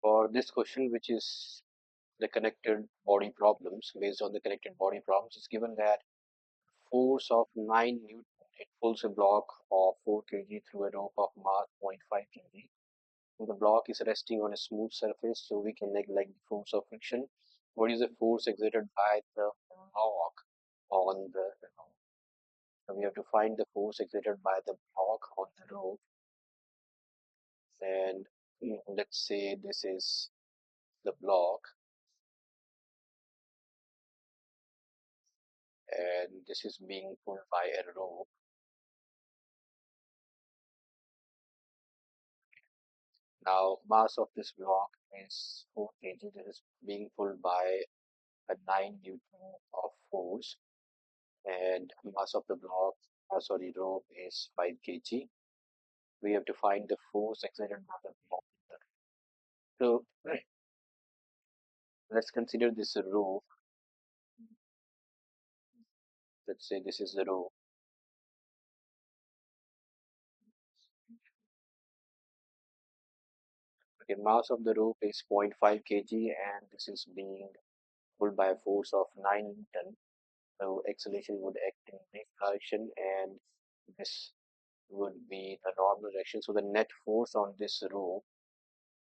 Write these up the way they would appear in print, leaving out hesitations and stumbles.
For this question, which is the connected body problems, based on the connected body problems, it's given that force of 9 Newton, it pulls a block of 4 kg through a rope of mass 0.5 kg. So the block is resting on a smooth surface, so we can neglect the force of friction. What is the force exerted by the block on the rope? So we have to find the force exerted by the block on the rope, and let's say this is the block, and this is being pulled by a rope. Now, mass of this block is 4 kg. This is being pulled by a 9 Newton of force, and mass of the block, rope is 5 kg. We have to find the force exerted by the block. So let's consider this a rope. Let's say this is the rope. Okay, mass of the rope is 0.5 kg, and this is being pulled by a force of 9 Newton. So acceleration would act in this direction, and this would be the normal direction. So the net force on this rope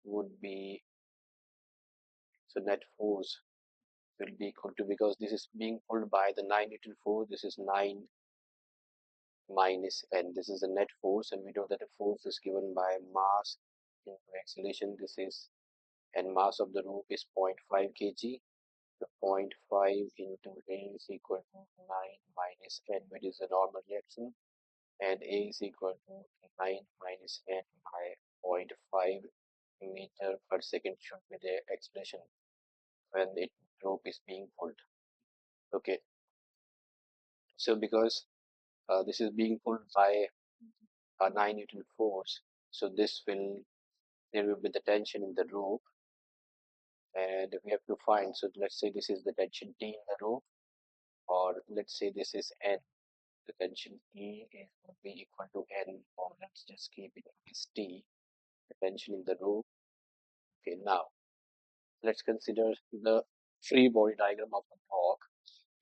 would be, so net force will be equal to, because this is being pulled by the 9 Newton force, this is 9 minus n. This is the net force, and we know that the force is given by mass into acceleration. This is, and mass of the rope is 0.5 kg. The 0.5 into A is equal to 9 minus n, which is the normal reaction, and A is equal to 9 minus n by 0.5 meter per second should be the expression when the rope is being pulled. Okay, so because this is being pulled by a 9 Newton force, so there will be the tension in the rope, and we have to find, so let's say this is the tension T in the rope, or let's say this is N. The tension E would be equal to N, or let's just keep it as T, the tension in the rope. Okay, now let's consider the free body diagram of the block.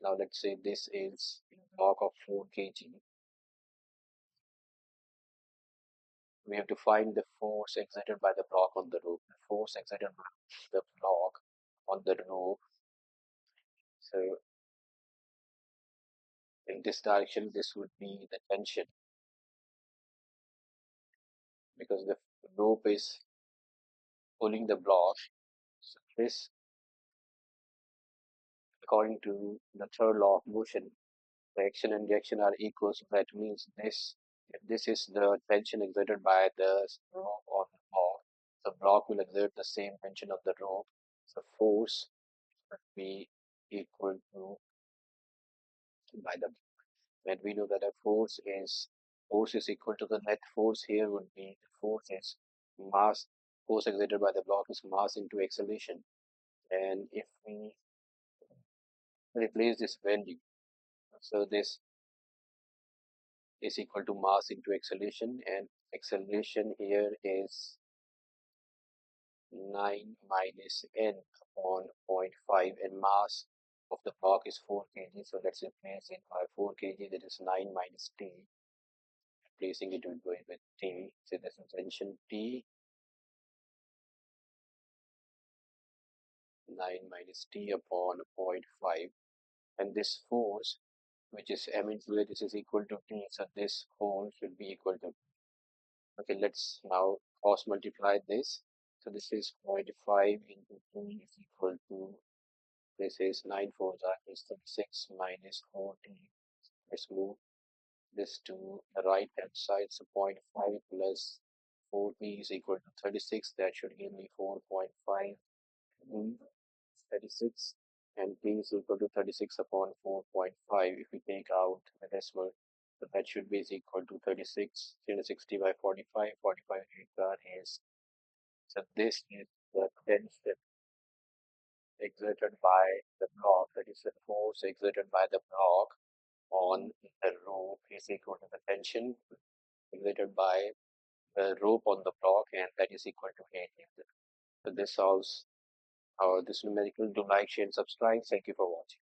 Now let's say this is a block of 4 kg. We have to find the force exerted by the block on the rope. The force exerted by the block on the rope. So in this direction, this would be the tension, because the rope is pulling the block. So this, according to the third law of motion, the action and reaction are equal. So that means this, if this is the tension exerted by the rope on the block will exert the same tension of the rope. So force would be equal to by the, and we know that a force is equal to the net force. Here would be the force is mass, force exerted by the block is mass into acceleration. And if we replace this value, so this is equal to mass into acceleration, and acceleration here is 9 minus n upon 0.5, and mass of the block is 4 kg. So let's replace it by 4 kg, that is 9 minus t. Replacing it with t. So this is tension T, 9 minus t upon 0.5. And this force, which is m into a, this is equal to t. So this whole should be equal to. Okay, let's now cross multiply this. So this is 0.5 into 2 is equal to, this is 9 4 is 36 minus 40. Let's move this to the right hand side. So 0.5 plus 40 is equal to 36. That should give me 4.5 36, and p is equal to 36 upon 4.5. If we take out the decimal, so that should be is equal to 36. 360 by 45. 45 is, so this is the tension exerted by the block, that is the force exerted by the block on the rope is equal to the tension exerted by the rope on the block, and that is equal to 8. So this solves our this numerical. Do like, share, and subscribe. Thank you for watching.